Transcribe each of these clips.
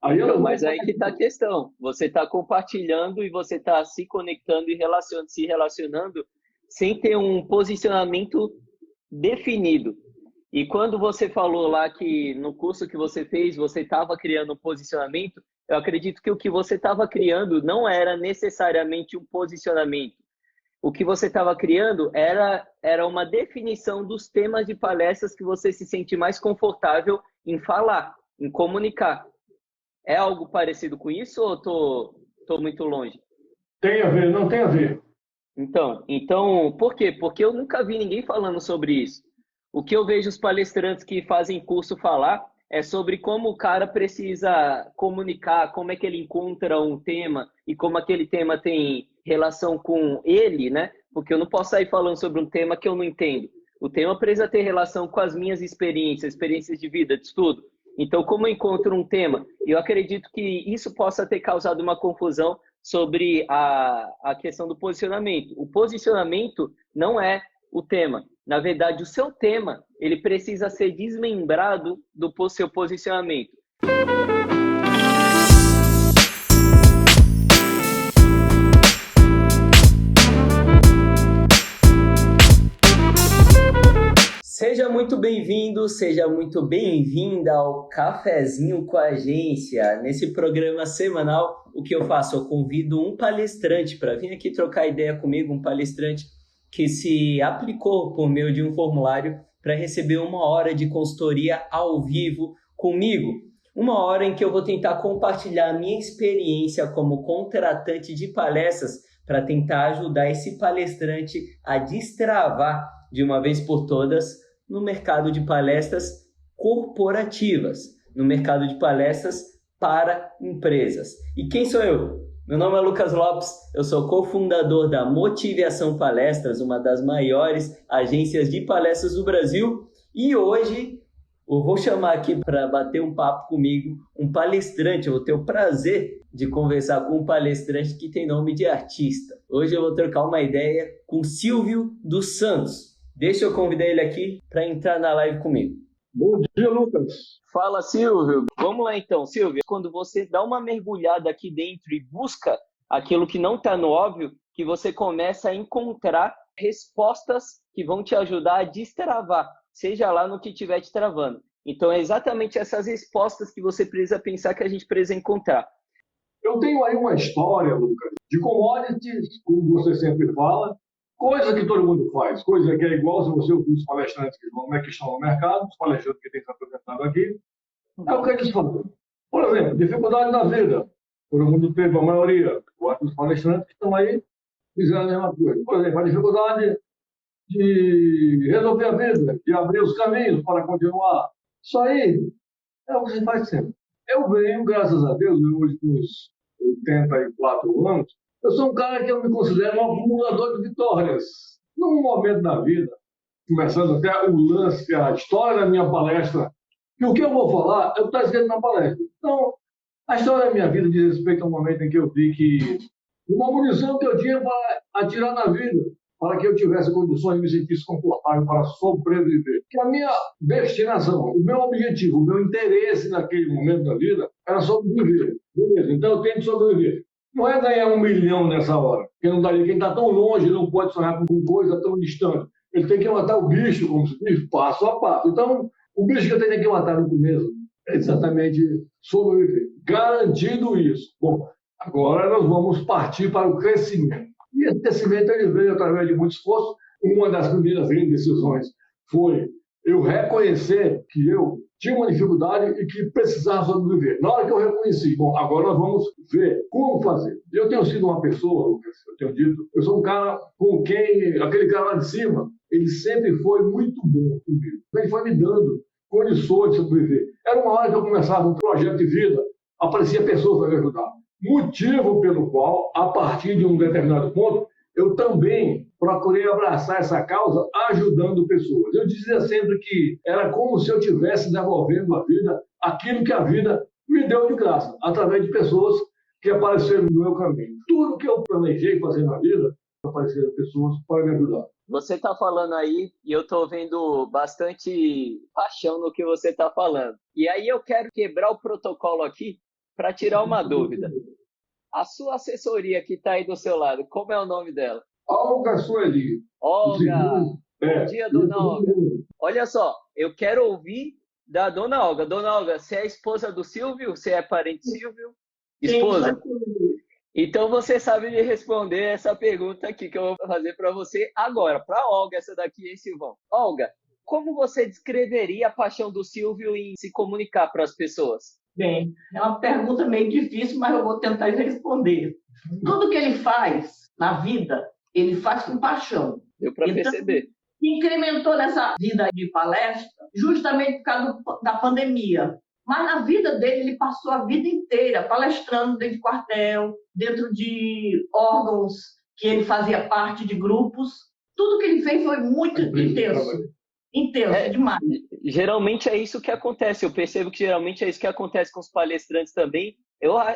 Aí eu Então, não vou mas aí que está a questão. Você está compartilhando e você está se conectando e se relacionando sem ter um posicionamento definido. E quando você falou lá que no curso que você fez, você estava criando um posicionamento, eu acredito que o que você estava criando não era necessariamente um posicionamento. O que você estava criando era uma definição dos temas de palestras que você se sente mais confortável em falar, em comunicar. É algo parecido com isso ou tô muito longe? tem a ver, não tem a ver. Então, por quê? Porque eu nunca vi ninguém falando sobre isso. O que eu vejo os palestrantes que fazem curso falar é sobre como o cara precisa comunicar, como é que ele encontra um tema e como aquele tema tem relação com ele, né? Porque eu não posso sair falando sobre um tema que eu não entendo. O tema precisa ter relação com as minhas experiências de vida, de estudo. Então, como eu encontro um tema? Eu acredito que isso possa ter causado uma confusão sobre a questão do posicionamento. O posicionamento não é o tema. Na verdade, o seu tema ele precisa ser desmembrado do seu posicionamento. Seja muito bem-vindo, seja muito bem-vinda ao Cafezinho com a Agência. Nesse programa semanal, o que eu faço? Eu convido um palestrante para vir aqui trocar ideia comigo, um palestrante que se aplicou por meio de um formulário para receber 1 hora de consultoria ao vivo comigo. 1 hora em que eu vou tentar compartilhar a minha experiência como contratante de palestras para tentar ajudar esse palestrante a destravar de uma vez por todas no mercado de palestras corporativas, no mercado de palestras para empresas. E quem sou eu? Meu nome é Lucas Lopes, eu sou cofundador da Motivação Palestras, uma das maiores agências de palestras do Brasil, e hoje eu vou chamar aqui para bater um papo comigo um palestrante. Eu vou ter o prazer de conversar com um palestrante que tem nome de artista. Hoje eu vou trocar uma ideia com Silvio dos Santos. Deixa eu convidar ele aqui para entrar na live comigo. Bom dia, Lucas. Fala, Silvio. Vamos lá então, Silvio. Quando você dá uma mergulhada aqui dentro e busca aquilo que não está no óbvio, que você começa a encontrar respostas que vão te ajudar a destravar, seja lá no que estiver te travando. Então, é exatamente essas respostas que você precisa pensar que a gente precisa encontrar. Eu tenho aí uma história, Lucas, de commodities, como você sempre fala, coisa que todo mundo faz, coisa que é igual se você ouvir os palestrantes que estão no mercado, os palestrantes que têm se apresentado aqui, é o que eles falam. Por exemplo, dificuldade na vida. Todo mundo teve, a maioria, os palestrantes que estão aí fizeram a mesma coisa. Por exemplo, a dificuldade de resolver a vida, de abrir os caminhos para continuar. Isso aí é o que se faz sempre. Eu venho, graças a Deus, hoje com uns 84 anos, eu sou um cara que eu me considero um acumulador de vitórias. Num momento da vida, começando até o lance, a história da minha palestra, que o que eu vou falar, eu estou escrito na palestra. Então, a história da minha vida diz respeito ao momento em que eu vi que uma munição que eu tinha para atirar na vida, para que eu tivesse condições de me sentir confortável para sobreviver. Que a minha destinação, o meu objetivo, o meu interesse naquele momento da vida era sobreviver. Beleza, então eu tenho que sobreviver. Não é ganhar 1 milhão nessa hora, porque não daria. Quem está tão longe não pode sonhar com coisa tão distante. Ele tem que matar o bicho, como se diz, passo a passo. Então, o bicho que eu tenho que matar no começo é exatamente sobreviver. Garantido isso. Bom, agora nós vamos partir para o crescimento. E esse crescimento ele veio através de muito esforço. Uma das primeiras grandes decisões foi eu reconhecer que eu tinha uma dificuldade e que precisava sobreviver. Na hora que eu reconheci, bom, agora nós vamos ver como fazer. Eu tenho sido uma pessoa, Lucas, eu tenho dito, eu sou um cara com quem, aquele cara lá de cima, ele sempre foi muito bom comigo. Ele foi me dando condições de sobreviver. Era uma hora que eu começava um projeto de vida, aparecia pessoas para me ajudar. Motivo pelo qual, a partir de um determinado ponto, eu também procurei abraçar essa causa ajudando pessoas. Eu dizia sempre que era como se eu estivesse devolvendo à vida aquilo que a vida me deu de graça, através de pessoas que apareceram no meu caminho. Tudo que eu planejei fazer na vida, apareceram pessoas para me ajudar. Você está falando aí e eu estou vendo bastante paixão no que você está falando. E aí eu quero quebrar o protocolo aqui para tirar uma dúvida. A sua assessoria que está aí do seu lado, como é o nome dela? Olga Sueli. Olga! Bom dia, dona Olga. Olha só, eu quero ouvir da dona Olga. Dona Olga, você é a esposa do Silvio? Você é parente do Silvio? Esposa? Sim. Então você sabe me responder essa pergunta aqui que eu vou fazer para você agora. Para Olga, essa daqui, hein, Silvão? Olga, como você descreveria a paixão do Silvio em se comunicar para as pessoas? Bem, é uma pergunta meio difícil, mas eu vou tentar responder. Tudo que ele faz na vida, ele faz com paixão. Deu para perceber. Incrementou nessa vida de palestra justamente por causa da pandemia. Mas na vida dele, ele passou a vida inteira palestrando dentro de quartel, dentro de órgãos que ele fazia parte de grupos. Tudo que ele fez foi muito intenso. Intenso, demais. Geralmente é isso que acontece. Eu percebo que geralmente é isso que acontece com os palestrantes também.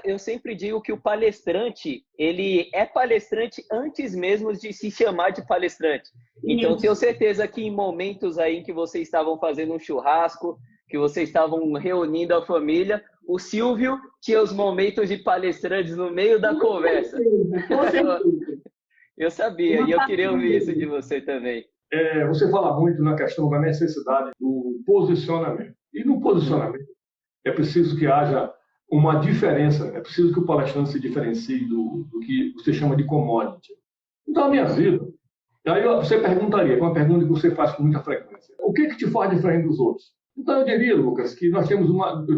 Eu sempre digo que o palestrante, ele é palestrante antes mesmo de se chamar de palestrante. Então, tenho certeza que em momentos aí em que vocês estavam fazendo um churrasco, que vocês estavam reunindo a família, o Silvio tinha os momentos de palestrantes no meio da conversa. Eu sabia, e eu queria ouvir isso de você também. Você fala muito na questão da necessidade do posicionamento. E no posicionamento é preciso que haja uma diferença, é preciso que o palestrante se diferencie do que você chama de commodity. Então, a minha vida, aí você perguntaria, uma pergunta que você faz com muita frequência, o que te faz diferente dos outros? Então, eu diria, Lucas, que eu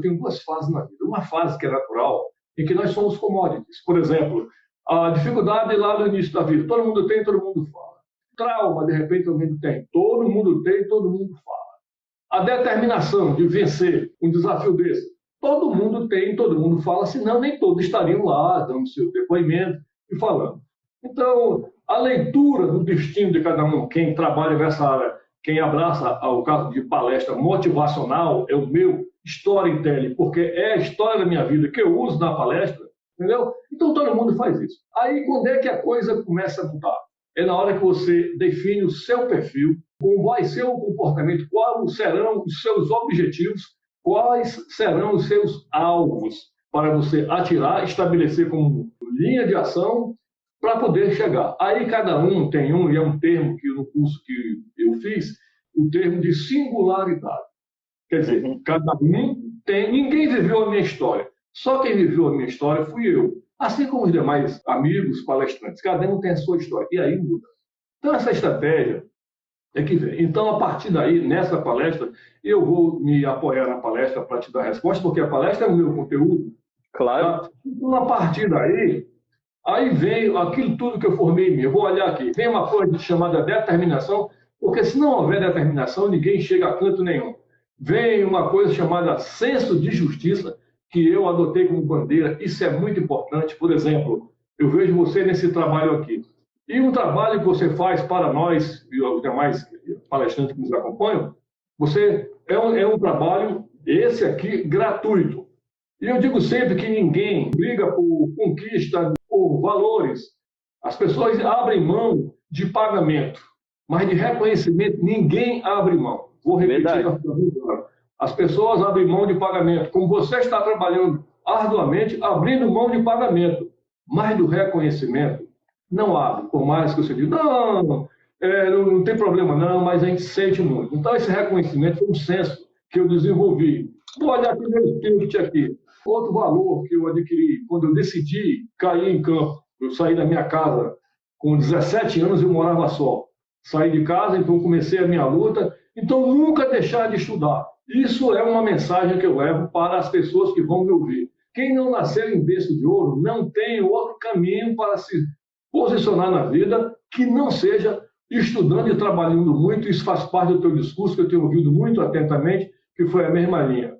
tenho duas fases na vida. Uma fase que é natural, em que nós somos commodities. Por exemplo, a dificuldade lá no início da vida, todo mundo tem, todo mundo fala. Trauma, de repente, todo mundo tem, todo mundo tem, todo mundo fala. A determinação de vencer um desafio desse, todo mundo tem, todo mundo fala, senão nem todos estariam lá dando seu depoimento e falando. Então, a leitura do destino de cada um, quem trabalha nessa área, quem abraça o caso de palestra motivacional, é o meu storytelling, porque é a história da minha vida que eu uso na palestra, entendeu? Então, todo mundo faz isso. Aí, quando é que a coisa começa a mudar? É na hora que você define o seu perfil, como vai ser o comportamento, quais serão os seus objetivos, quais serão os seus alvos para você atirar, estabelecer como linha de ação para poder chegar. Aí cada um tem e é um termo que no curso que eu fiz, o termo de singularidade. Quer dizer, cada um tem, ninguém viveu a minha história. Só quem viveu a minha história fui eu. Assim como os demais amigos, palestrantes, cada um tem a sua história. E aí muda. Então, essa estratégia é que vem. Então, a partir daí, nessa palestra, eu vou me apoiar na palestra para te dar a resposta, porque a palestra é o meu conteúdo. Claro. Tá? Então, a partir daí, aí vem aquilo tudo que eu formei em mim. Eu vou olhar aqui. Vem uma coisa chamada determinação, porque se não houver determinação, ninguém chega a canto nenhum. Vem uma coisa chamada senso de justiça, que eu adotei como bandeira. Isso é muito importante. Por exemplo, eu vejo você nesse trabalho aqui. E um trabalho que você faz para nós e os demais palestrantes que nos acompanham, você é um trabalho, esse aqui, gratuito. E eu digo sempre que ninguém briga por conquista, por valores. As pessoas abrem mão de pagamento, mas de reconhecimento ninguém abre mão. Vou repetir. As pessoas abrem mão de pagamento. Como você está trabalhando arduamente, abrindo mão de pagamento, mas do reconhecimento, não abre. Por mais que você diga, não tem problema não, mas a gente sente muito. Então, esse reconhecimento foi um senso que eu desenvolvi. Vou olhar aqui meu ticket aqui. Outro valor que eu adquiri quando eu decidi cair em campo. Eu saí da minha casa com 17 anos e eu morava só. Saí de casa, então comecei a minha luta. Então, nunca deixar de estudar. Isso é uma mensagem que eu levo para as pessoas que vão me ouvir. Quem não nasceu em berço de ouro não tem outro caminho para se posicionar na vida que não seja estudando e trabalhando muito. Isso faz parte do teu discurso, que eu tenho ouvido muito atentamente, que foi a mesma linha.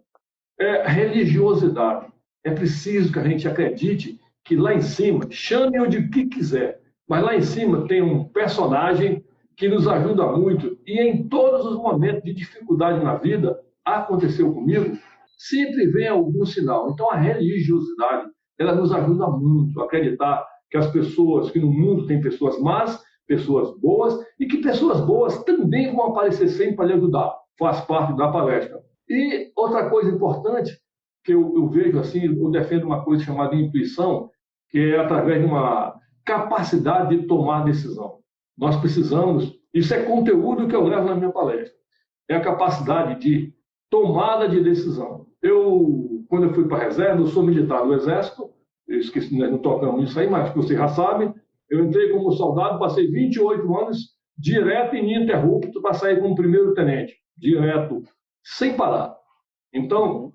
Religiosidade. É preciso que a gente acredite que lá em cima, chame-o de que quiser, mas lá em cima tem um personagem que nos ajuda muito e em todos os momentos de dificuldade na vida, aconteceu comigo, sempre vem algum sinal. Então a religiosidade, ela nos ajuda muito a acreditar que as pessoas, que no mundo tem pessoas más, pessoas boas, e que pessoas boas também vão aparecer sempre para lhe ajudar. Faz parte da palestra. E outra coisa importante que eu vejo assim, eu defendo uma coisa chamada intuição, que é através de uma capacidade de tomar decisão. Nós precisamos, isso é conteúdo que eu levo na minha palestra, é a capacidade de tomada de decisão. Quando eu fui para a reserva, eu sou militar do Exército, eu esqueci, nós não tocamos isso aí, mas você já sabe, eu entrei como soldado, passei 28 anos direto e ininterrupto para sair como primeiro-tenente, direto, sem parar. Então,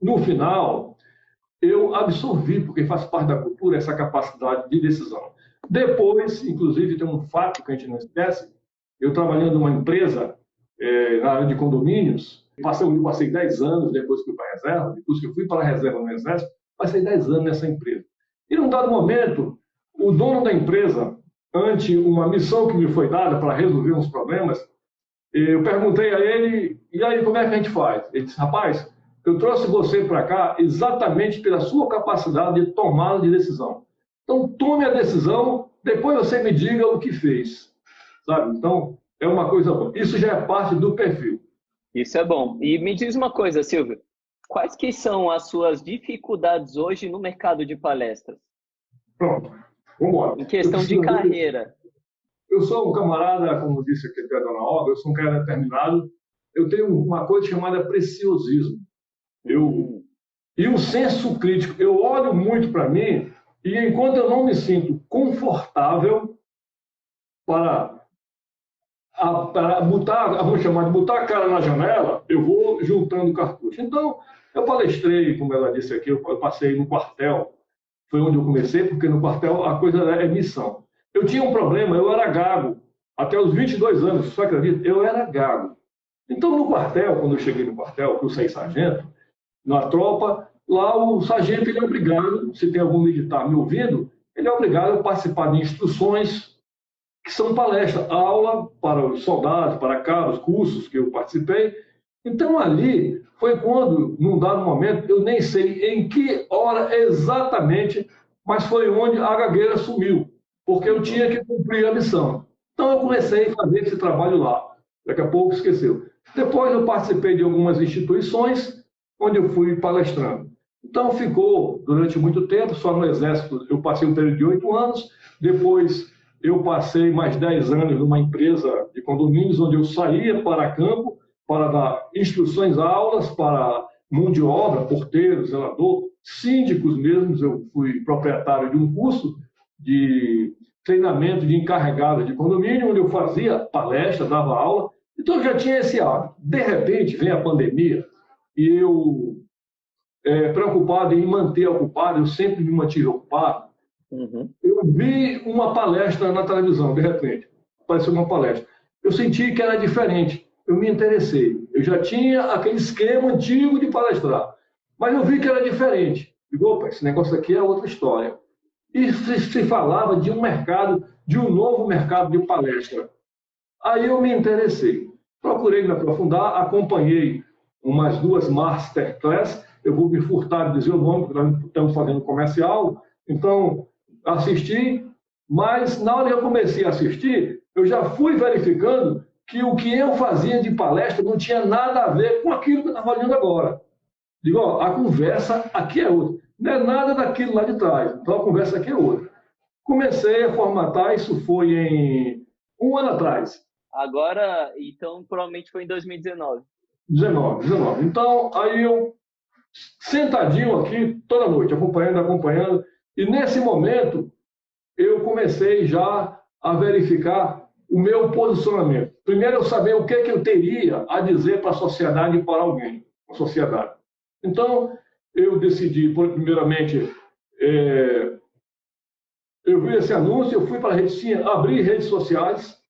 no final, eu absorvi, porque faz parte da cultura, essa capacidade de decisão. Depois, inclusive, tem um fato que a gente não esquece, eu trabalhando numa empresa na área de condomínios, passei 10 anos depois que fui para a reserva, depois que eu fui para a reserva no Exército, passei 10 anos nessa empresa. E num dado momento, o dono da empresa, ante uma missão que me foi dada para resolver uns problemas, eu perguntei a ele, e aí como é que a gente faz? Ele disse, rapaz, eu trouxe você para cá exatamente pela sua capacidade de tomada de decisão. Então, tome a decisão, depois você me diga o que fez. Sabe? Então, é uma coisa boa. Isso já é parte do perfil. Isso é bom. E me diz uma coisa, Silvio. Quais que são as suas dificuldades hoje no mercado de palestras? Pronto, vamos embora. Em questão de carreira. Eu sou um camarada, como disse aqui a dona Olga, eu sou um cara determinado. Eu tenho uma coisa chamada preciosismo. E o senso crítico. Eu olho muito para mim e enquanto eu não me sinto confortável para botar a cara na janela, eu vou juntando cartucho. Então, eu palestrei, como ela disse aqui, eu passei no quartel, foi onde eu comecei, porque no quartel a coisa é missão. Eu tinha um problema, eu era gago, até os 22 anos, você acredita? Eu era gago. Então, no quartel, quando eu cheguei no quartel, que eu saí sargento, na tropa, lá o sargento ele é obrigado, se tem algum militar me ouvindo, ele é obrigado a participar de instruções que são palestras, aula para os soldados, para cabos, cursos que eu participei. Então, ali foi quando, num dado momento, eu nem sei em que hora exatamente, mas foi onde a gagueira sumiu, porque eu tinha que cumprir a missão. Então, eu comecei a fazer esse trabalho lá. Daqui a pouco esqueceu. Depois, eu participei de algumas instituições onde eu fui palestrando. Então, ficou durante muito tempo, só no Exército eu passei um período de 8 anos, depois eu passei mais 10 anos numa empresa de condomínios, onde eu saía para campo para dar instruções, aulas para mão de obra, porteiro, zelador, síndicos mesmos. Eu fui proprietário de um curso de treinamento de encarregado de condomínio, onde eu fazia palestra, dava aula. Então, eu já tinha esse hábito. De repente, vem a pandemia e eu, preocupado em manter ocupado, eu sempre me mantive ocupado. Eu vi uma palestra na televisão, de repente, apareceu uma palestra. Eu senti que era diferente, eu me interessei. Eu já tinha aquele esquema antigo de palestrar, mas eu vi que era diferente. Digo, opa, esse negócio aqui é outra história. E se falava de um mercado, de um novo mercado de palestra. Aí eu me interessei. Procurei me aprofundar, acompanhei umas 2 masterclass, eu vou me furtar de dizer o nome, porque nós estamos fazendo comercial, então assisti, mas na hora que eu comecei a assistir, eu já fui verificando que o que eu fazia de palestra não tinha nada a ver com aquilo que eu estava olhando agora. Digo, ó, a conversa aqui é outra. Não é nada daquilo lá de trás, então a conversa aqui é outra. Comecei a formatar, isso foi em 1 ano atrás. Agora, então, provavelmente foi em 2019. 19. Então, aí eu, sentadinho aqui, toda noite, acompanhando, e nesse momento, eu comecei já a verificar o meu posicionamento. Primeiro, eu saber o que eu teria a dizer para a sociedade e para alguém, a sociedade. Então, eu decidi, primeiramente, eu vi esse anúncio, eu fui para a rede, abri redes sociais,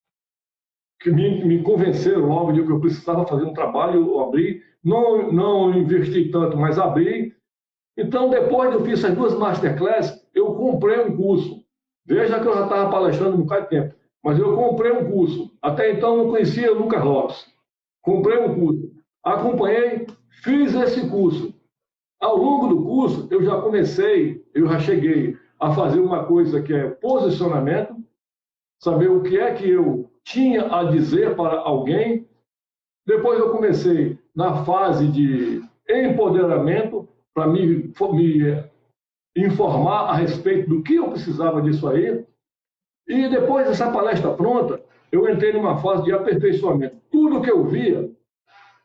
que me convenceram logo de que eu precisava fazer um trabalho, eu abri, não investi tanto, mas abri. Então, depois de eu fiz essas 2 masterclass, eu comprei um curso. Veja que eu já estava palestrando um bocado de tempo, mas eu comprei um curso. Até então, eu não conhecia o Lucas Lopes. Comprei um curso, acompanhei, fiz esse curso. Ao longo do curso, eu já cheguei a fazer uma coisa que é posicionamento, saber o que é que eu tinha a dizer para alguém. Depois eu comecei na fase de empoderamento, para me informar a respeito do que eu precisava disso aí. E depois dessa palestra pronta, eu entrei numa fase de aperfeiçoamento. Tudo que eu via,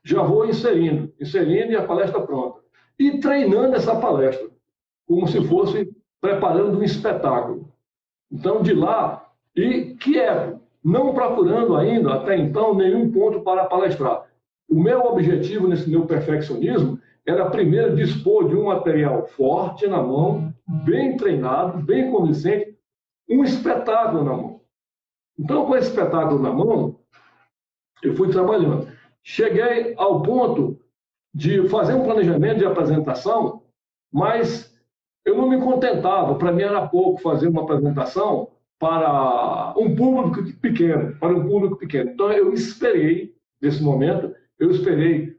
já vou inserindo e a palestra pronta. E treinando essa palestra, como se fosse preparando um espetáculo. Então, de lá, e quieto, não procurando ainda, até então, nenhum ponto para palestrar. O meu objetivo nesse meu perfeccionismo era, primeiro, dispor de um material forte na mão, bem treinado, bem convincente, um espetáculo na mão. Então, com esse espetáculo na mão, eu fui trabalhando. Cheguei ao ponto de fazer um planejamento de apresentação, mas eu não me contentava. Para mim era pouco fazer uma apresentação para um público pequeno. Então, eu esperei, nesse momento,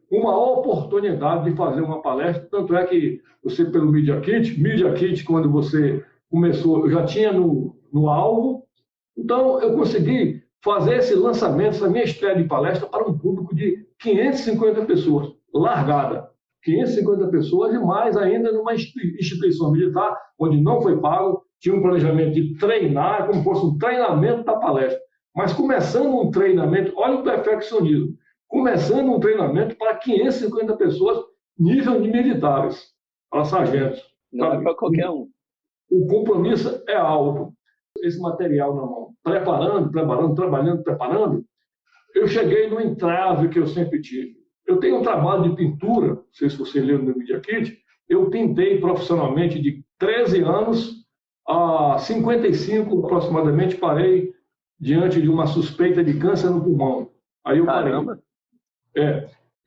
uma oportunidade de fazer uma palestra. Tanto é que você, pelo Media Kit, quando você começou, eu já tinha no alvo. Então, eu consegui fazer esse lançamento, essa minha estreia de palestra para um público de 550 pessoas, largada. 550 pessoas e mais ainda numa instituição militar, onde não foi pago, tinha um planejamento de treinar, como se fosse um treinamento da palestra. Mas começando um treinamento, olha o perfeccionismo, começando um treinamento para 550 pessoas, nível de militares, para sargentos. Não é para qualquer um. O compromisso é alto. Esse material na mão, preparando, trabalhando, eu cheguei no entrave que eu sempre tive. Eu tenho um trabalho de pintura, não sei se você leu no meu Media Kit, eu pintei profissionalmente de 13 anos a 55 aproximadamente, parei diante de uma suspeita de câncer no pulmão. Aí eu parei. Caramba!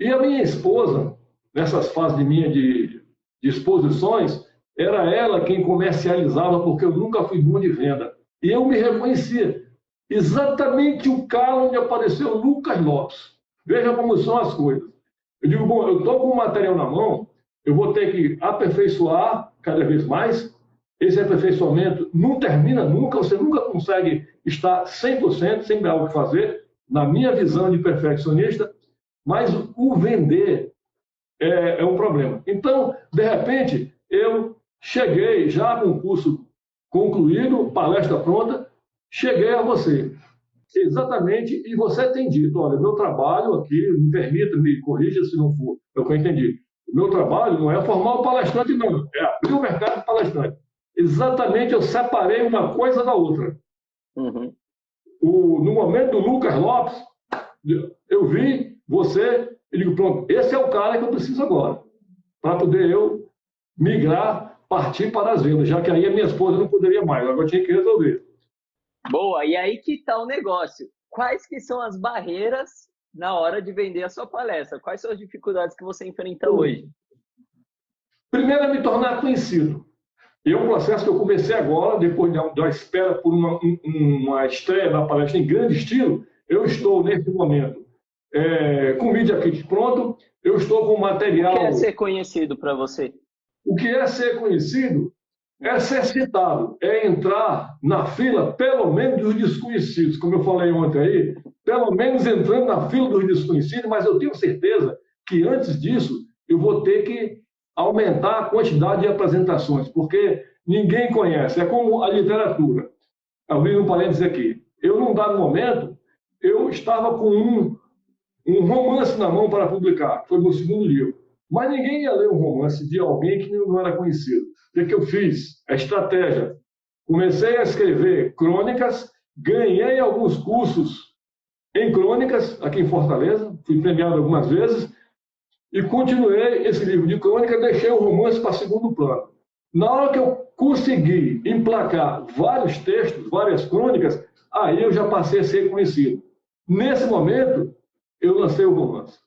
E a minha esposa, nessas fases de exposições, era ela quem comercializava, porque eu nunca fui bom de venda. E eu me reconhecia. Exatamente o cara onde apareceu o Lucas Lopes. Veja como são as coisas. Eu digo, bom, eu estou com o material na mão, eu vou ter que aperfeiçoar cada vez mais. Esse aperfeiçoamento não termina nunca, você nunca consegue estar 100%, sempre há algo que fazer, na minha visão de perfeccionista, mas o vender é um problema. Então, de repente, eu cheguei já com o curso concluído, palestra pronta, cheguei a você. Exatamente, e você tem dito, olha, meu trabalho aqui, me permita, me corrija se não for, é o que eu entendi. O meu trabalho não é formar o palestrante, não, é abrir o mercado de palestrante. Exatamente, eu separei uma coisa da outra. Uhum. No momento do Lucas Lopes, eu vi você e digo, pronto, esse é o cara que eu preciso agora, para poder eu migrar, partir para as vendas, já que aí a minha esposa não poderia mais, agora eu tinha que resolver. Boa, e aí que está o negócio. Quais que são as barreiras na hora de vender a sua palestra? Quais são as dificuldades que você enfrenta hoje? Primeiro é me tornar conhecido. E é um processo que eu comecei agora, depois da espera por uma estreia da palestra em grande estilo. Eu estou, nesse momento, com o Media Kit pronto, eu estou com material... O que é ser conhecido para você? O que é ser conhecido é ser citado, é entrar na fila, pelo menos dos desconhecidos, como eu falei ontem aí, pelo menos entrando na fila dos desconhecidos, mas eu tenho certeza que antes disso eu vou ter que aumentar a quantidade de apresentações, porque ninguém conhece, é como a literatura. Abrindo um parênteses aqui, eu num dado momento, eu estava com um romance na mão para publicar, foi meu segundo livro, mas ninguém ia ler um romance de alguém que não era conhecido. O que eu fiz? A estratégia. Comecei a escrever crônicas, ganhei alguns cursos em crônicas aqui em Fortaleza, fui premiado algumas vezes, e continuei esse livro de crônica, deixei o romance para segundo plano. Na hora que eu consegui emplacar vários textos, várias crônicas, aí eu já passei a ser conhecido. Nesse momento, eu lancei o romance.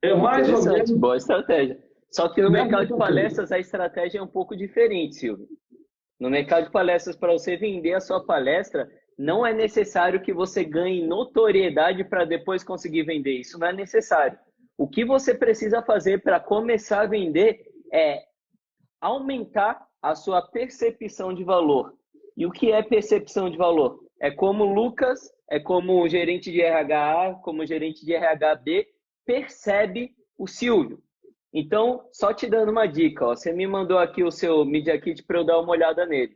É mais ou menos... Boa estratégia. Só que no mercado de palestras a estratégia é um pouco diferente, Silvio. No mercado de palestras, para você vender a sua palestra, não é necessário que você ganhe notoriedade para depois conseguir vender. Isso não é necessário. O que você precisa fazer para começar a vender é aumentar a sua percepção de valor. E o que é percepção de valor? É como o Lucas, é como o gerente de RH A, como o gerente de RH B percebe o Silvio. Então, só te dando uma dica, ó, você me mandou aqui o seu Media Kit para eu dar uma olhada nele.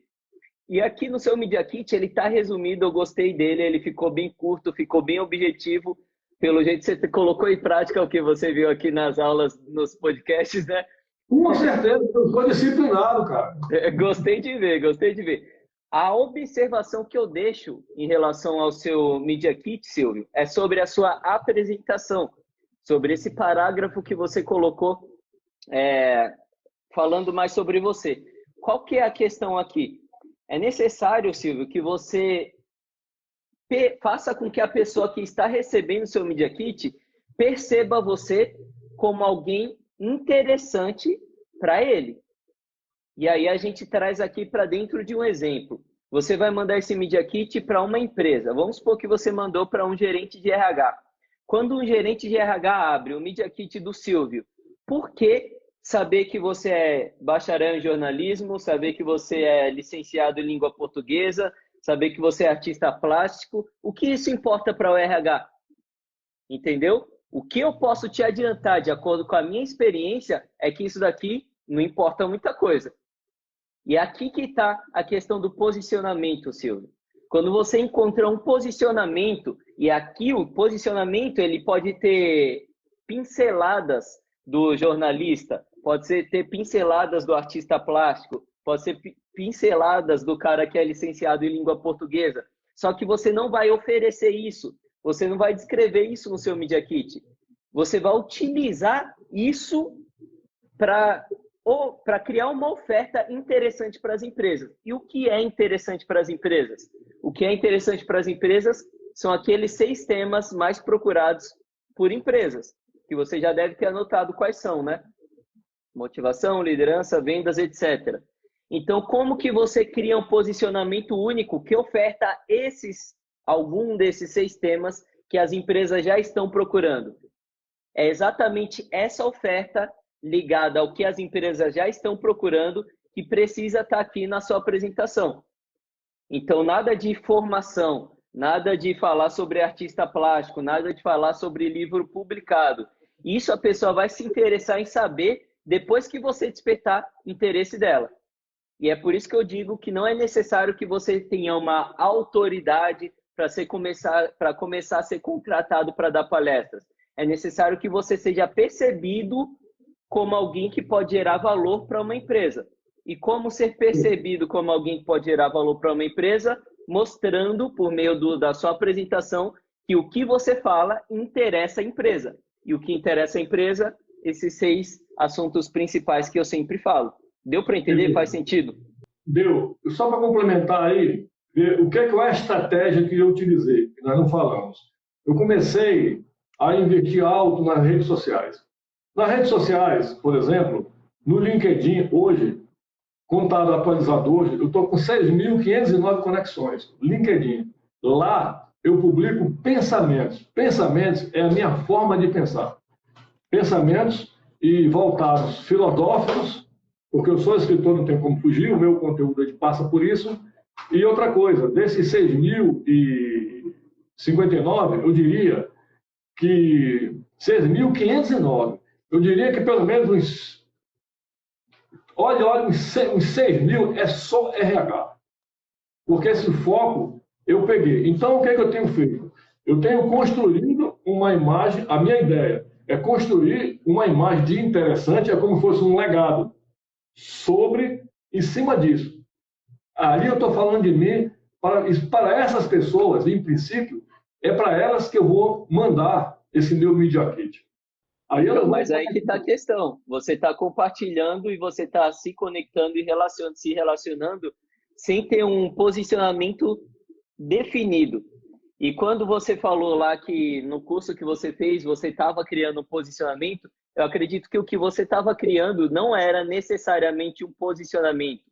E aqui no seu Media Kit, ele está resumido, eu gostei dele, ele ficou bem curto, ficou bem objetivo. Pelo jeito você colocou em prática o que você viu aqui nas aulas, nos podcasts, né? Com certeza, eu estou disciplinado, cara. Gostei de ver, gostei de ver. A observação que eu deixo em relação ao seu Media Kit, Silvio, é sobre a sua apresentação, sobre esse parágrafo que você colocou, falando mais sobre você. Qual que é a questão aqui? É necessário, Silvio, que você faça com que a pessoa que está recebendo o seu Media Kit perceba você como alguém interessante para ele. E aí a gente traz aqui para dentro de um exemplo. Você vai mandar esse Media Kit para uma empresa. Vamos supor que você mandou para um gerente de RH. Quando um gerente de RH abre o Media Kit do Silvio, por que saber que você é bacharel em jornalismo, saber que você é licenciado em língua portuguesa, saber que você é artista plástico? O que isso importa para o RH? Entendeu? O que eu posso te adiantar, de acordo com a minha experiência, é que isso daqui não importa muita coisa. E é aqui que está a questão do posicionamento, Silvio. Quando você encontra um posicionamento, e aqui o posicionamento ele pode ter pinceladas do jornalista, pode ter pinceladas do artista plástico, pode ser pinceladas do cara que é licenciado em língua portuguesa. Só que você não vai oferecer isso, você não vai descrever isso no seu Media Kit. Você vai utilizar isso para criar uma oferta interessante para as empresas. E o que é interessante para as empresas? O que é interessante para as empresas são aqueles 6 temas mais procurados por empresas, que você já deve ter anotado quais são, né? Motivação, liderança, vendas, etc. Então, como que você cria um posicionamento único que oferta algum desses 6 temas que as empresas já estão procurando? É exatamente essa oferta ligada ao que as empresas já estão procurando que precisa estar aqui na sua apresentação. Então, nada de formação, nada de falar sobre artista plástico, nada de falar sobre livro publicado. Isso a pessoa vai se interessar em saber depois que você despertar interesse dela. E é por isso que eu digo que não é necessário que você tenha uma autoridade para começar a ser contratado para dar palestras. É necessário que você seja percebido como alguém que pode gerar valor para uma empresa. E como ser percebido como alguém que pode gerar valor para uma empresa? Mostrando, por meio da sua apresentação, que o que você fala interessa a empresa. E o que interessa a empresa, esses 6 assuntos principais que eu sempre falo. Deu para entender? Faz sentido? Deu. Só para complementar aí, o que é a estratégia que eu utilizei, que nós não falamos. Eu comecei a investir alto nas redes sociais. Nas redes sociais, por exemplo, no LinkedIn, hoje, contado atualizado hoje, eu estou com 6.509 conexões. LinkedIn. Lá, eu publico pensamentos. Pensamentos é a minha forma de pensar. Pensamentos e voltados filosóficos, porque eu sou escritor, não tem como fugir, o meu conteúdo passa por isso. E outra coisa, desses 6.059, eu diria que 6.509, eu diria que pelo menos uns 6.000 é só RH. Porque esse foco eu peguei. Então, o que é que eu tenho feito? Eu tenho construído uma imagem, a minha ideia é construir uma imagem de interessante, é como se fosse um legado em cima disso. Ali eu estou falando de mim, para essas pessoas, em princípio, é para elas que eu vou mandar esse meu Media Kit. Mas aí que está a questão. Você está compartilhando e você está se conectando e se relacionando sem ter um posicionamento definido. E quando você falou lá que no curso que você fez, você estava criando um posicionamento, eu acredito que o que você estava criando não era necessariamente um posicionamento.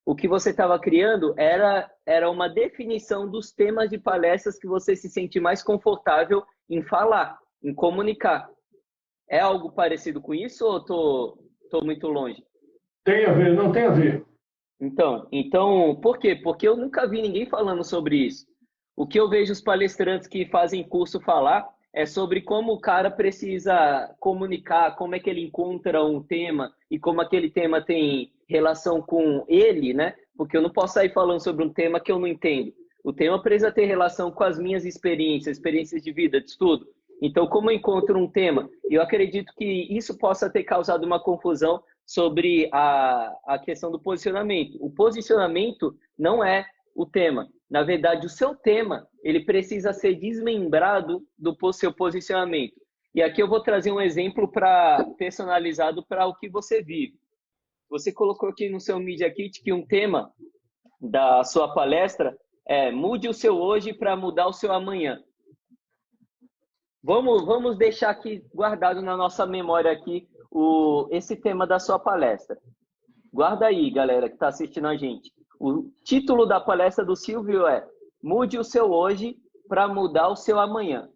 O que você estava criando era uma definição dos temas de palestras que você se sente mais confortável em falar, em comunicar. É algo parecido com isso ou tô muito longe? Tem a ver, não tem a ver. Então, por quê? Porque eu nunca vi ninguém falando sobre isso. O que eu vejo os palestrantes que fazem curso falar é sobre como o cara precisa comunicar, como é que ele encontra um tema e como aquele tema tem relação com ele, né? Porque eu não posso sair falando sobre um tema que eu não entendo. O tema precisa ter relação com as minhas experiências de vida, de estudo. Então, como eu encontro um tema? Eu acredito que isso possa ter causado uma confusão sobre a questão do posicionamento. O posicionamento não é o tema. Na verdade, o seu tema, ele precisa ser desmembrado do seu posicionamento. E aqui eu vou trazer um exemplo personalizado para o que você vive. Você colocou aqui no seu Media Kit que um tema da sua palestra é mude o seu hoje para mudar o seu amanhã. Vamos deixar aqui guardado na nossa memória aqui esse tema da sua palestra. Guarda aí, galera que está assistindo a gente. O título da palestra do Silvio é Mude o seu hoje para mudar o seu amanhã.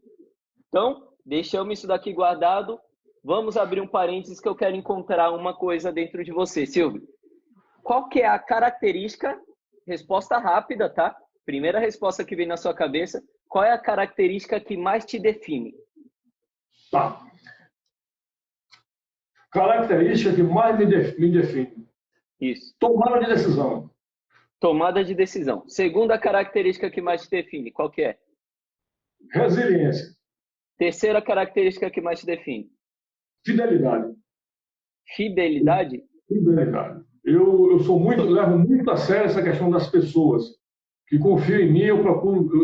Então, deixamos isso daqui guardado. Vamos abrir um parênteses que eu quero encontrar uma coisa dentro de você, Silvio. Qual que é a característica? Resposta rápida, tá? Primeira resposta que vem na sua cabeça. Qual é a característica que mais te define? Tá. Característica que mais me define. Isso. Tomada de decisão. Tomada de decisão. Segunda característica que mais te define, qual que é? Resiliência. Terceira característica que mais te define? Fidelidade. Fidelidade? Fidelidade. Eu levo muito a sério essa questão das pessoas que confiam em mim. Eu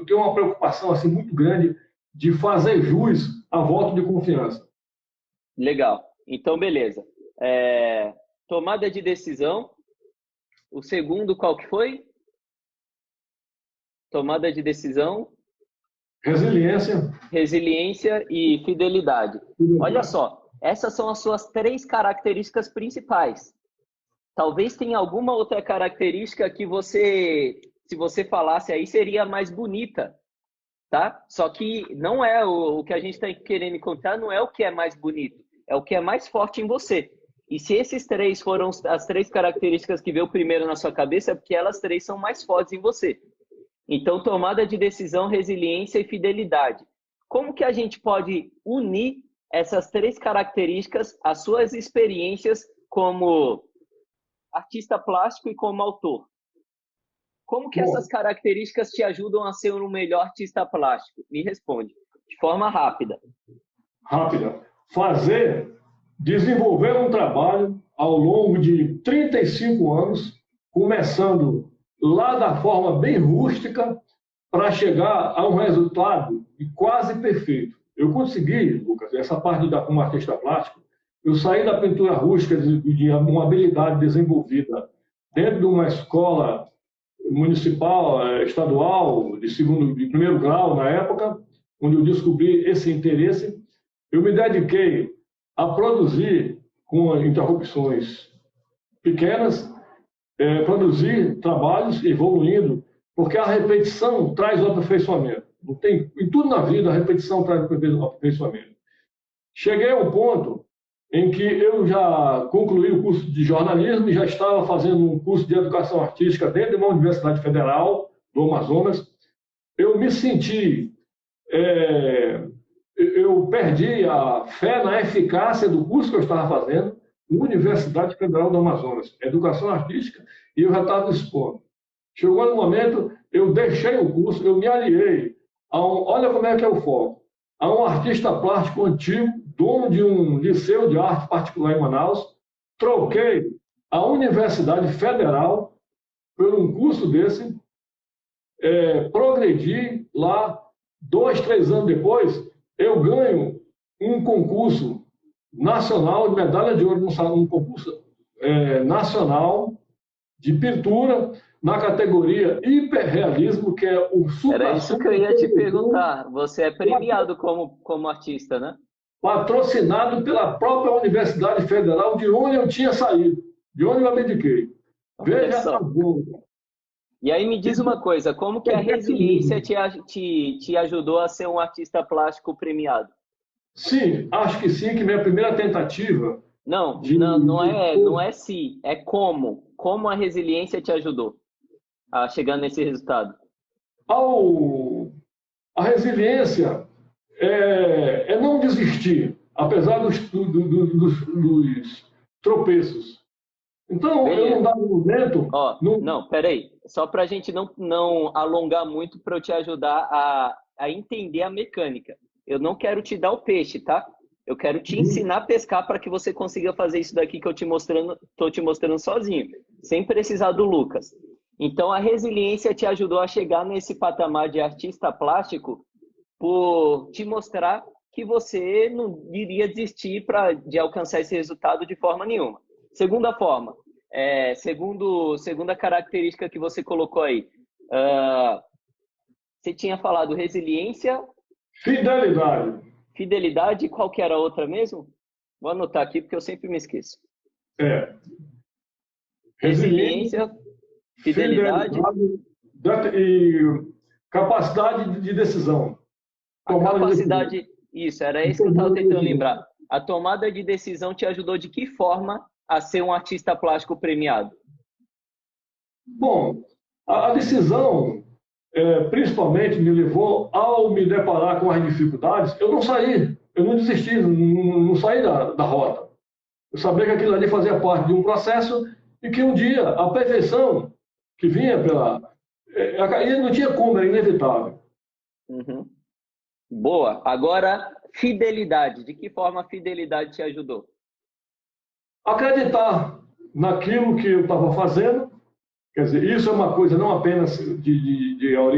tenho uma preocupação assim muito grande de fazer jus a voto de confiança. Legal. Então, beleza. Tomada de decisão. O segundo, qual que foi? Tomada de decisão. Resiliência e fidelidade. Olha só, essas são as suas 3 características principais. Talvez tenha alguma outra característica que se você falasse aí, seria mais bonita, tá? Só que não é o que a gente está querendo encontrar, não é o que é mais bonito, é o que é mais forte em você. E se esses 3 foram as 3 características que veio primeiro na sua cabeça, é porque elas 3 são mais fortes em você. Então, tomada de decisão, resiliência e fidelidade. Como que a gente pode unir essas 3 características às suas experiências como artista plástico e como autor? Como que essas características te ajudam a ser um melhor artista plástico? Me responde, de forma rápida. Desenvolver um trabalho ao longo de 35 anos, começando lá da forma bem rústica, para chegar a um resultado quase perfeito. Eu consegui, Lucas, essa parte como artista plástico, eu saí da pintura rústica de uma habilidade desenvolvida dentro de uma escola municipal, estadual, de primeiro grau na época, onde eu descobri esse interesse. Eu me dediquei a produzir, com interrupções pequenas, produzir trabalhos evoluindo, porque a repetição traz o aperfeiçoamento. Em tudo na vida, a repetição traz o aperfeiçoamento. Cheguei ao ponto em que eu já concluí o curso de jornalismo e já estava fazendo um curso de educação artística dentro de uma universidade federal do Amazonas. Eu me senti... eu perdi a fé na eficácia do curso que eu estava fazendo, Universidade Federal do Amazonas, Educação Artística, e eu já estava expondo. Chegou no momento, eu deixei o curso, eu me aliei olha como é que é o foco, a um artista plástico antigo, dono de um liceu de arte particular em Manaus, troquei a Universidade Federal por um curso desse, progredi lá, 2, 3 anos depois, eu ganho um concurso nacional de medalha de ouro num concurso nacional de pintura na categoria hiperrealismo, que é o super. Era isso que eu ia te perguntar. Você é premiado como artista, né? Patrocinado pela própria Universidade Federal, de onde eu tinha saído, de onde eu me dediquei. Veja a boa. E aí me diz uma coisa, como que a resiliência te ajudou a ser um artista plástico premiado? Sim, acho que sim, que minha primeira tentativa... Não é se, é como. Como a resiliência te ajudou a chegar nesse resultado? A resiliência é não desistir, apesar dos tropeços. Então, Beleza. eu não dava momento... Não, peraí. Só para a gente não alongar muito para eu te ajudar a entender a mecânica. Eu não quero te dar o peixe, tá? Eu quero te ensinar a pescar para que você consiga fazer isso daqui que eu tô te mostrando sozinho, sem precisar do Lucas. Então, a resiliência te ajudou a chegar nesse patamar de artista plástico por te mostrar que você não iria desistir de alcançar esse resultado de forma nenhuma. Segunda forma, segunda característica que você colocou aí, você tinha falado resiliência... Fidelidade, qual que era a outra mesmo? Vou anotar aqui porque eu sempre me esqueço. Resiliência, fidelidade e capacidade de decisão. Isso, era isso que eu estava tentando lembrar. A tomada de decisão te ajudou de que forma a ser um artista plástico premiado? Bom, a decisão... principalmente me levou, ao me deparar com as dificuldades, eu não desisti, não saí da rota. Eu sabia que aquilo ali fazia parte de um processo e que um dia a perfeição que vinha não tinha como, era inevitável. Uhum. Boa. Agora, fidelidade. De que forma a fidelidade te ajudou? Acreditar naquilo que eu estava fazendo. Quer dizer, isso é uma coisa não apenas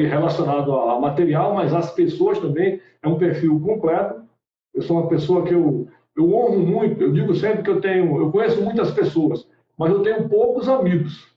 relacionado a material, mas às pessoas também, é um perfil completo. Eu sou uma pessoa que eu honro muito, eu digo sempre que eu conheço muitas pessoas, mas eu tenho poucos amigos,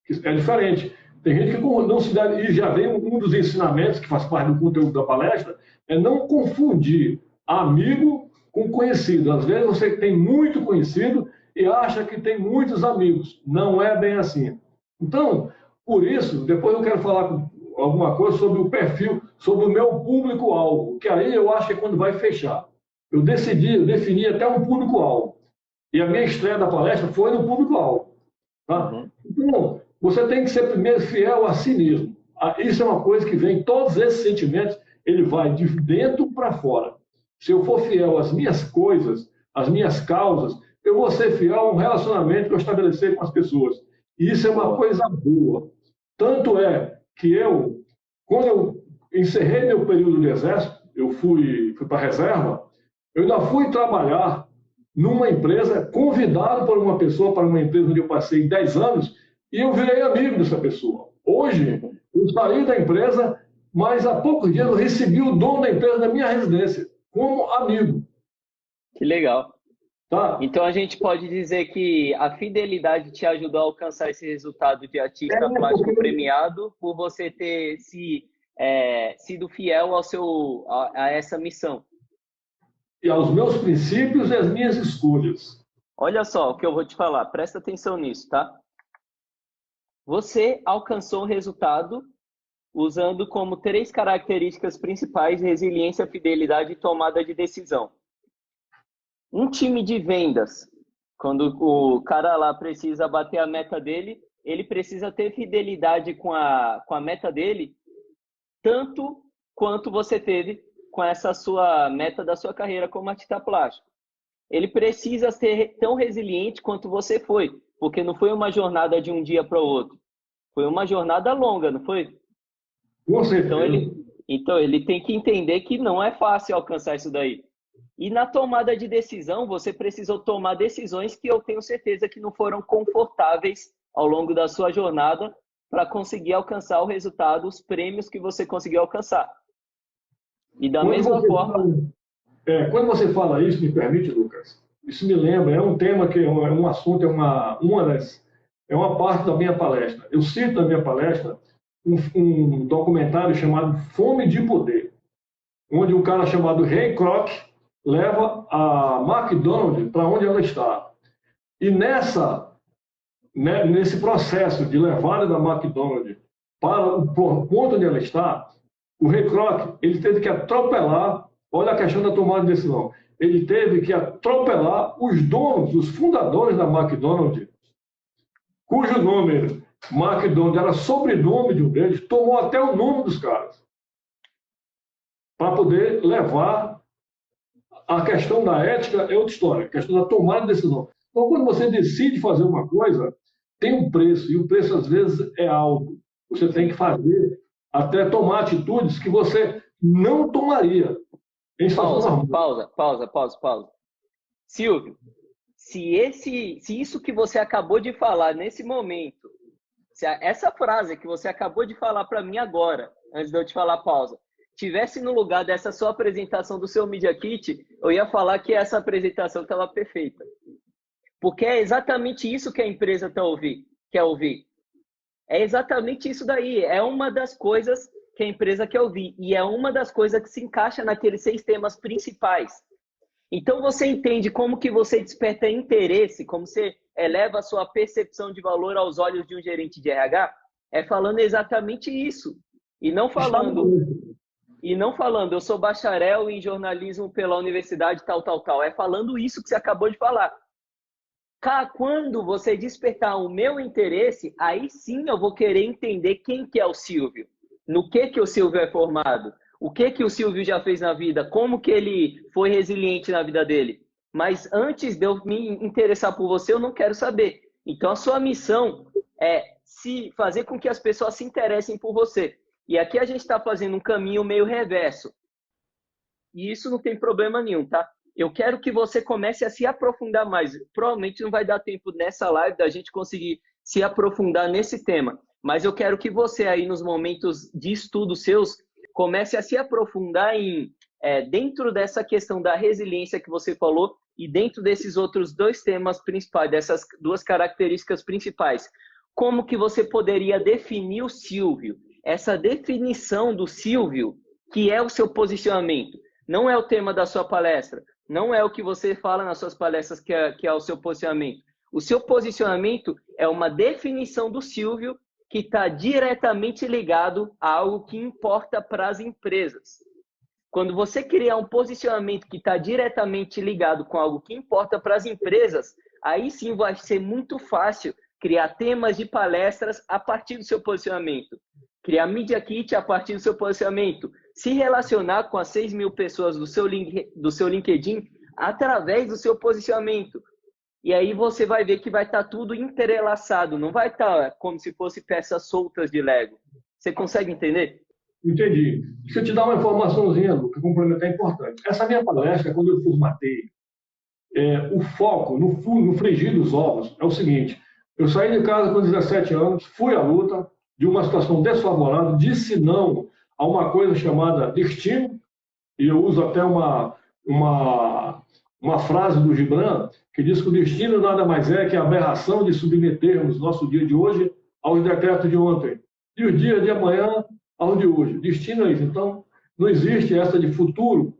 que é diferente. Tem gente que não se deve, e já vem um dos ensinamentos, que faz parte do conteúdo da palestra, é não confundir amigo com conhecido. Às vezes você tem muito conhecido e acha que tem muitos amigos. Não é bem assim. Então, por isso, depois eu quero falar alguma coisa sobre o perfil, sobre o meu público-alvo, que aí eu acho que é quando vai fechar. Eu defini até um público-alvo. E a minha estreia da palestra foi no público-alvo. Tá? Então, você tem que ser primeiro fiel a si mesmo. Isso é uma coisa que vem, todos esses sentimentos, ele vai de dentro para fora. Se eu for fiel às minhas coisas, às minhas causas, eu vou ser fiel a um relacionamento que eu estabelecer com as pessoas. E isso é uma coisa boa. Tanto é que quando eu encerrei meu período de exército, eu fui para a reserva, eu ainda fui trabalhar numa empresa, convidado por uma pessoa para uma empresa onde eu passei 10 anos, e eu virei amigo dessa pessoa. Hoje, eu saí da empresa, mas há poucos dias eu recebi o dono da empresa na minha residência, como amigo. Que legal. Tá? Então a gente pode dizer que a fidelidade te ajudou a alcançar esse resultado de artista plástico premiado por você ter sido fiel a essa missão. E aos meus princípios e às minhas escolhas. Olha só o que eu vou te falar, presta atenção nisso, tá? Você alcançou o resultado usando como 3 características principais resiliência, fidelidade e tomada de decisão. Um time de vendas, quando o cara lá precisa bater a meta dele, ele precisa ter fidelidade com a meta dele, tanto quanto você teve com essa sua meta da sua carreira como artista plástico. Ele precisa ser tão resiliente quanto você foi, porque não foi uma jornada de um dia para o outro. Foi uma jornada longa, não foi? Com certeza. Então ele tem que entender que não é fácil alcançar isso daí. E na tomada de decisão, você precisou tomar decisões que eu tenho certeza que não foram confortáveis ao longo da sua jornada para conseguir alcançar o resultado, os prêmios que você conseguiu alcançar. E da mesma forma... Quando você fala isso, me permite, Lucas, isso me lembra, é um tema que é um assunto, é uma parte da minha palestra. Eu cito na minha palestra um documentário chamado Fome de Poder, onde um cara chamado Ray Kroc leva a McDonald's para onde ela está. E nesse processo de levada da McDonald's para o ponto onde ela está, o Ray Kroc, ele teve que atropelar, olha a questão da tomada de decisão, ele teve que atropelar os donos, os fundadores da McDonald's, cujo nome McDonald's era sobrenome de um deles, tomou até o nome dos caras, para poder levar a questão da ética é outra história, a questão da tomada de decisão. Então, quando você decide fazer uma coisa, tem um preço, e o preço, às vezes, é alto. Você tem que fazer, até tomar atitudes que você não tomaria. Pausa. Silvio, se isso que você acabou de falar nesse momento, se essa frase que você acabou de falar para mim agora, antes de eu te falar pausa, tivesse no lugar dessa sua apresentação do seu Media Kit, eu ia falar que essa apresentação estava perfeita. Porque é exatamente isso que a empresa quer ouvir. É exatamente isso daí. É uma das coisas que a empresa quer ouvir. E é uma das coisas que se encaixa naqueles 6 temas principais. Então, você entende como que você desperta interesse, como você eleva a sua percepção de valor aos olhos de um gerente de RH? É falando exatamente isso. E não falando, eu sou bacharel em jornalismo pela universidade tal. É falando isso que você acabou de falar. Quando você despertar o meu interesse, aí sim eu vou querer entender quem que é o Silvio, no que o Silvio é formado, o que o Silvio já fez na vida, como que ele foi resiliente na vida dele. Mas antes de eu me interessar por você, eu não quero saber. Então a sua missão é fazer com que as pessoas se interessem por você. E aqui a gente está fazendo um caminho meio reverso. E isso não tem problema nenhum, tá? Eu quero que você comece a se aprofundar mais. Provavelmente não vai dar tempo nessa live da gente conseguir se aprofundar nesse tema. Mas eu quero que você aí nos momentos de estudo seus comece a se aprofundar dentro dessa questão da resiliência que você falou e dentro desses outros 2 temas principais, dessas 2 características principais. Como que você poderia definir o Silvio? Essa definição do Silvio, que é o seu posicionamento, não é o tema da sua palestra, não é o que você fala nas suas palestras que é o seu posicionamento. O seu posicionamento é uma definição do Silvio que está diretamente ligado a algo que importa para as empresas. Quando você criar um posicionamento que está diretamente ligado com algo que importa para as empresas, aí sim vai ser muito fácil criar temas de palestras a partir do seu posicionamento. Criar Media Kit a partir do seu posicionamento. Se relacionar com as 6 mil pessoas do seu LinkedIn através do seu posicionamento. E aí você vai ver que vai estar tudo entrelaçado, não vai estar como se fosse peças soltas de Lego. Você consegue entender? Entendi. Deixa eu te dar uma informaçãozinha, Lu, que complementar é importante. Essa minha palestra, quando eu formatei, o foco, no frigir dos ovos, é o seguinte: eu saí de casa com 17 anos, fui à luta de uma situação desfavorável, disse não a uma coisa chamada destino, e eu uso até uma frase do Gibran, que diz que o destino nada mais é que a aberração de submetermos nosso dia de hoje aos decretos de ontem, e o dia de amanhã ao de hoje. Destino é isso. Então, não existe essa de futuro.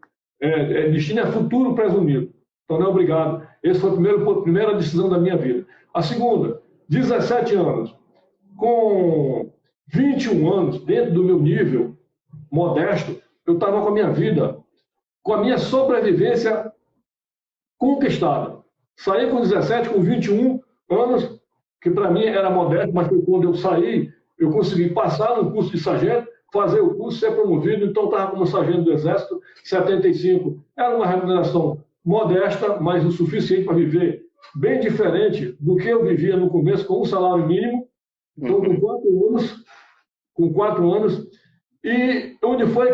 Destino é futuro presumido. Então, não é obrigado. Essa foi a primeira decisão da minha vida. A segunda, 17 anos. Com 21 anos, dentro do meu nível modesto, eu estava com a minha vida, com a minha sobrevivência conquistada. Saí com 17, com 21 anos, que para mim era modesto, mas foi quando eu saí, eu consegui passar no curso de sargento, fazer o curso, ser promovido, então estava como sargento do Exército, 75. Era uma remuneração modesta, mas o suficiente para viver bem diferente do que eu vivia no começo, com um salário mínimo. Então, com 4 anos, e onde foi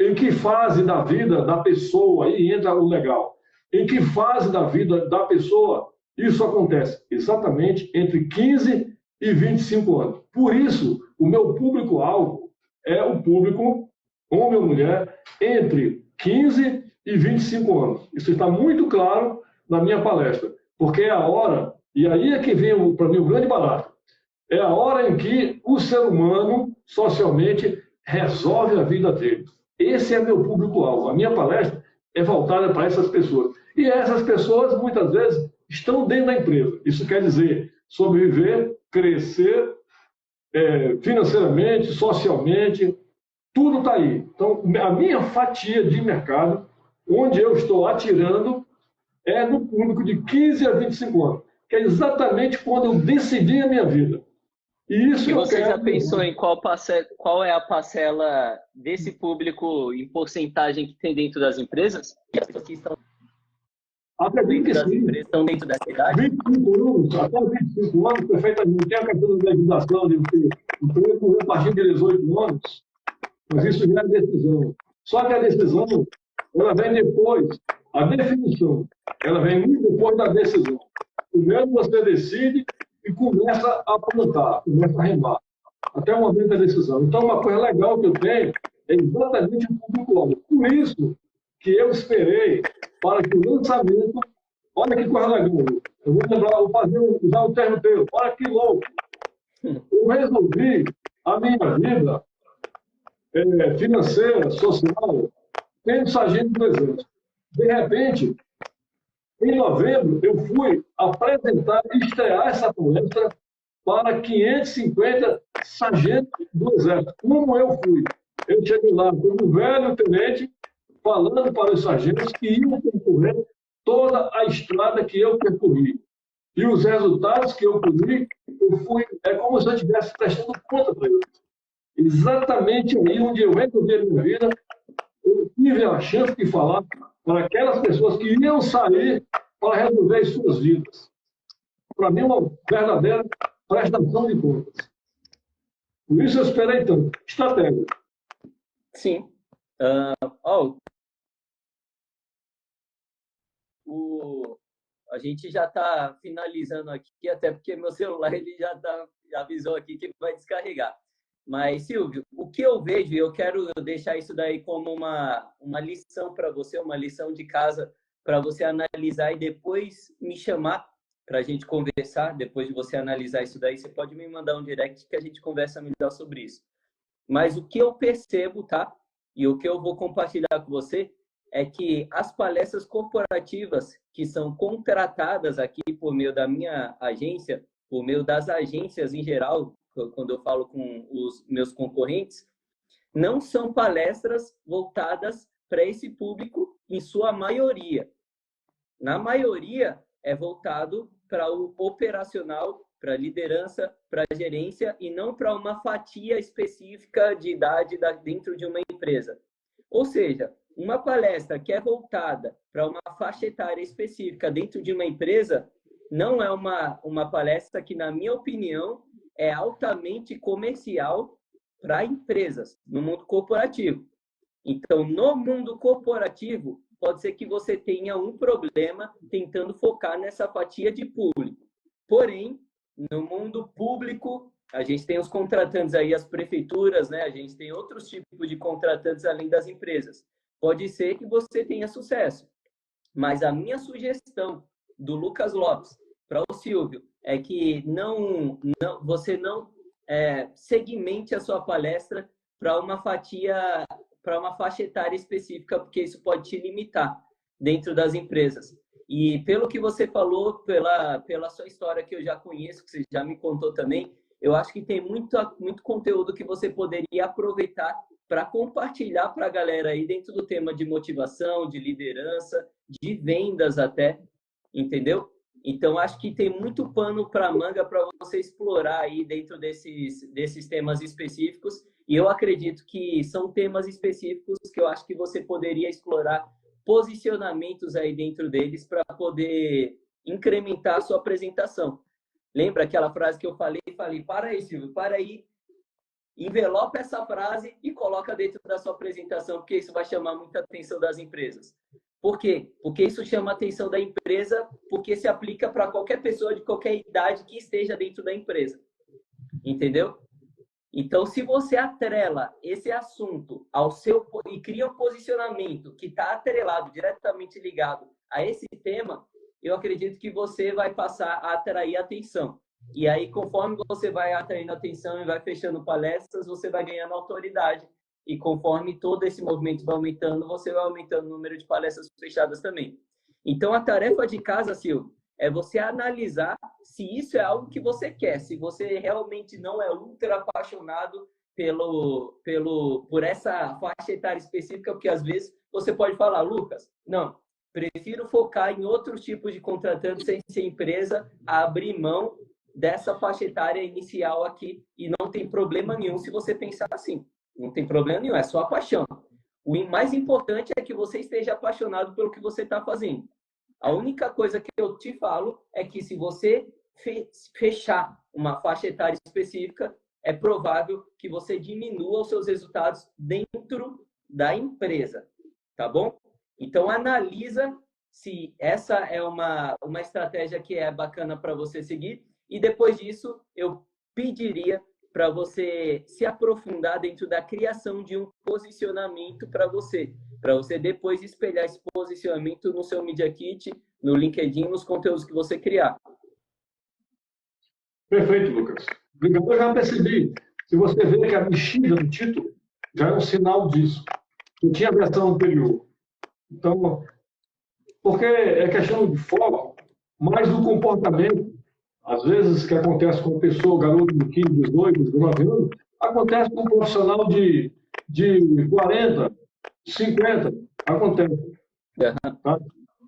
em que fase da vida da pessoa, aí entra o legal, em que fase da vida da pessoa isso acontece? Exatamente entre 15 e 25 anos. Por isso, o meu público-alvo é o público, homem ou mulher, entre 15 e 25 anos. Isso está muito claro na minha palestra, porque é a hora, e aí é que vem para mim o grande barato, é a hora em que o ser humano, socialmente, resolve a vida dele. Esse é meu público-alvo. A minha palestra é voltada para essas pessoas. E essas pessoas, muitas vezes, estão dentro da empresa. Isso quer dizer sobreviver, crescer financeiramente, socialmente, tudo está aí. Então, a minha fatia de mercado, onde eu estou atirando, é no público de 15 a 25 anos, que é exatamente quando eu decidi a minha vida. E isso E eu você já quero. pensou em qual é a parcela desse público em porcentagem que tem dentro das empresas? E as pessoas que estão Acredito dentro que das sim. empresas estão dentro dessa idade? 25 anos, até 25 anos, perfeitamente. Tem a questão da legislação de ter emprego a partir de 18 anos, mas isso já é decisão. Só que a decisão, ela vem depois, a definição, ela vem muito depois da decisão. Primeiro você decide e começa a plantar, começa a remar, até o momento da decisão. Então, uma coisa legal que eu tenho é exatamente o público-alvo. Por isso que eu esperei para que o lançamento, olha que coisa legal, eu vou lembrar, vou usar o termo teu, olha que louco, eu resolvi a minha vida financeira, social, sendo sargento do Exército. De repente, em novembro, eu fui apresentar e estrear essa palestra para 550 sargentos do Exército. Como eu fui? Eu cheguei lá como velho tenente, falando para os sargentos que iam percorrer toda a estrada que eu percorri. E os resultados que eu colhi, é como se eu estivesse prestando conta para eles. Exatamente aí onde eu resolvi a minha vida, eu tive a chance de falar para aquelas pessoas que iam sair para resolver as suas vidas. Para mim, uma verdadeira prestação de contas. Por isso eu esperei tanto. Estratégia. Sim. Ó, a gente já está finalizando aqui, até porque meu celular ele já avisou aqui que vai descarregar. Mas, Silvio, o que eu vejo, e eu quero deixar isso daí como uma lição para você, uma lição de casa para você analisar e depois me chamar para a gente conversar. Depois de você analisar isso daí, você pode me mandar um direct que a gente conversa melhor sobre isso. Mas o que eu percebo, tá? E o que eu vou compartilhar com você é que as palestras corporativas que são contratadas aqui por meio da minha agência, por meio das agências em geral, quando eu falo com os meus concorrentes, não são palestras voltadas para esse público em sua maioria. Na maioria, é voltado para o operacional, para a liderança, para a gerência e não para uma fatia específica de idade dentro de uma empresa. Ou seja, uma palestra que é voltada para uma faixa etária específica dentro de uma empresa não é uma palestra que, na minha opinião, é altamente comercial para empresas, no mundo corporativo. Então, no mundo corporativo, pode ser que você tenha um problema tentando focar nessa fatia de público. Porém, no mundo público, a gente tem os contratantes aí, as prefeituras, né? A gente tem outros tipos de contratantes além das empresas. Pode ser que você tenha sucesso. Mas a minha sugestão do Lucas Lopes para o Silvio é que você não segmente a sua palestra para uma faixa etária específica, porque isso pode te limitar dentro das empresas. E pelo que você falou, pela sua história que eu já conheço, que você já me contou também, eu acho que tem muito conteúdo que você poderia aproveitar para compartilhar para a galera aí dentro do tema de motivação, de liderança, de vendas até, entendeu? Então, acho que tem muito pano para manga para você explorar aí dentro desses temas específicos. E eu acredito que são temas específicos que eu acho que você poderia explorar posicionamentos aí dentro deles para poder incrementar a sua apresentação. Lembra aquela frase que eu falei? Falei, para aí, Silvio, para aí. Envelopa essa frase e coloca dentro da sua apresentação, porque isso vai chamar muita atenção das empresas. Por quê? Porque isso chama a atenção da empresa, porque se aplica para qualquer pessoa de qualquer idade que esteja dentro da empresa. Entendeu? Então, se você atrela esse assunto e cria um posicionamento que está atrelado, diretamente ligado a esse tema, eu acredito que você vai passar a atrair atenção. E aí, conforme você vai atraindo atenção e vai fechando palestras, você vai ganhando autoridade. E conforme todo esse movimento vai aumentando, você vai aumentando o número de palestras fechadas também. Então, a tarefa de casa, Silvio, é você analisar se isso é algo que você quer, se você realmente não é ultra apaixonado por essa faixa etária específica, porque às vezes você pode falar, Lucas, não, prefiro focar em outros tipos de contratantes sem ser empresa, abrir mão dessa faixa etária inicial aqui, e não tem problema nenhum se você pensar assim. Não tem problema nenhum, é só a paixão. O mais importante é que você esteja apaixonado pelo que você está fazendo. A única coisa que eu te falo é que se você fechar uma faixa etária específica, é provável que você diminua os seus resultados dentro da empresa, tá bom? Então, analisa se essa é uma estratégia que é bacana para você seguir, e depois disso, eu pediria para você se aprofundar dentro da criação de um posicionamento para você depois espelhar esse posicionamento no seu Media Kit, no LinkedIn, nos conteúdos que você criar. Perfeito, Lucas. Obrigado. Eu já percebi. Se você vê que a mexida do título já é um sinal disso. Eu tinha a versão anterior. Então, porque é questão de foco, mais do comportamento. Às vezes, o que acontece com a pessoa, garoto de 15, 18, 19 anos, acontece com um profissional de 40, 50. Acontece. Tá?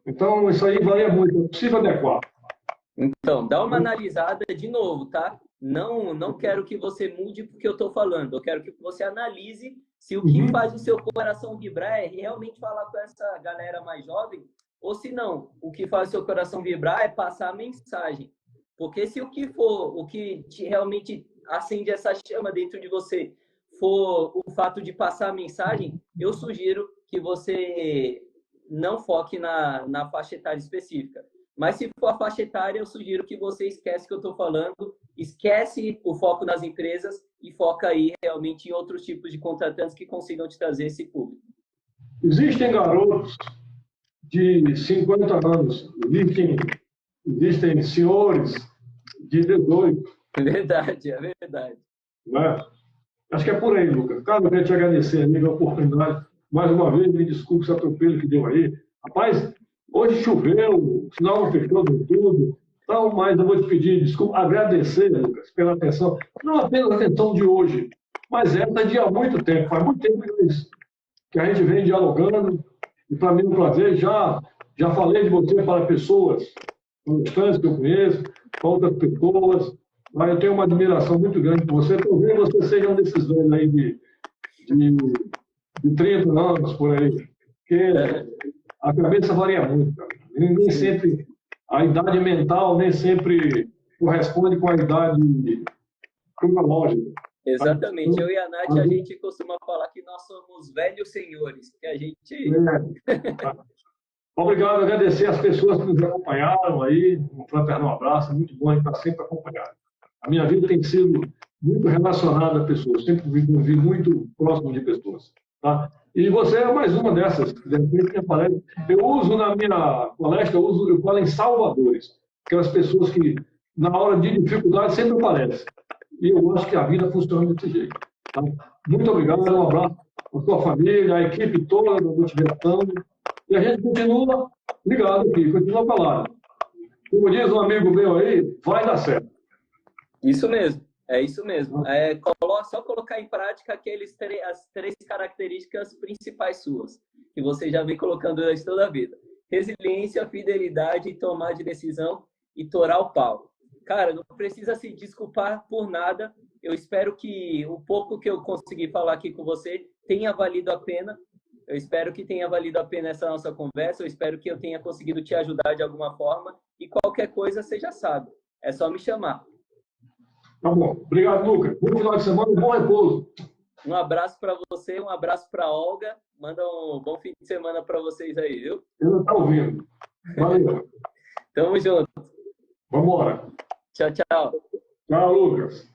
Então, isso aí varia muito. É possível adequar. Então, dá uma analisada de novo, tá? Não quero que você mude porque eu estou falando. Eu quero que você analise se o que faz o seu coração vibrar é realmente falar com essa galera mais jovem, ou se não, o que faz o seu coração vibrar é passar a mensagem. Porque se o que for, o que realmente acende essa chama dentro de você for o fato de passar a mensagem, eu sugiro que você não foque na faixa etária específica. Mas se for a faixa etária, eu sugiro que você esquece o que eu estou falando, esquece o foco nas empresas e foca aí realmente em outros tipos de contratantes que consigam te trazer esse público. Existem garotos de 50 anos, existem senhores de 18. É verdade, é verdade. Né? Acho que é por aí, Lucas. Cara, eu queria te agradecer, amigo, a oportunidade. Mais uma vez, me desculpe esse atropelo que deu aí. Rapaz, hoje choveu, o sinal não fechou de tudo. Então, mas eu vou te pedir desculpa, agradecer, Lucas, pela atenção. Não apenas a atenção de hoje, mas essa de há muito tempo. Faz muito tempo que a gente vem dialogando. E para mim é um prazer. Já falei de você para pessoas constantes que eu conheço, para outras pessoas. Mas eu tenho uma admiração muito grande por você. Talvez você seja um desses velhos aí de 30 anos, por aí. Porque a cabeça varia muito. Cara. Nem sempre a idade mental nem sempre corresponde com a idade cronológica. Exatamente. Eu e a Nath, a gente costuma falar que nós somos velhos senhores, que a gente... Obrigado, agradecer às pessoas que nos acompanharam aí, um fraternal abraço, é muito bom a gente estar sempre acompanhado. A minha vida tem sido muito relacionada a pessoas, sempre vivi muito próximo de pessoas. Tá? E você é mais uma dessas, de repente que aparece. Eu uso na minha palestra, eu falo em salvadores, aquelas pessoas que na hora de dificuldade sempre aparecem. E eu acho que a vida funciona desse jeito. Tá? Muito obrigado, um abraço à sua família, à equipe toda da Motivação. E a gente continua ligado aqui, continua falando. Como diz um amigo meu aí, vai dar certo. Isso mesmo, é isso mesmo. É só colocar em prática as 3 características principais suas, que você já vem colocando durante toda a vida. Resiliência, fidelidade, tomar de decisão e torar o pau. Cara, não precisa se desculpar por nada. Eu espero que o pouco que eu consegui falar aqui com você tenha valido a pena. Eu espero que tenha valido a pena essa nossa conversa. Eu espero que eu tenha conseguido te ajudar de alguma forma. E qualquer coisa, você já sabe. É só me chamar. Tá bom. Obrigado, Lucas. Bom final de semana e bom repouso. Um abraço para você, um abraço para a Olga. Manda um bom fim de semana para vocês aí, viu? Eu não estou ouvindo. Valeu. Tamo junto. Vamos embora. Tchau, tchau. Tchau, Lucas.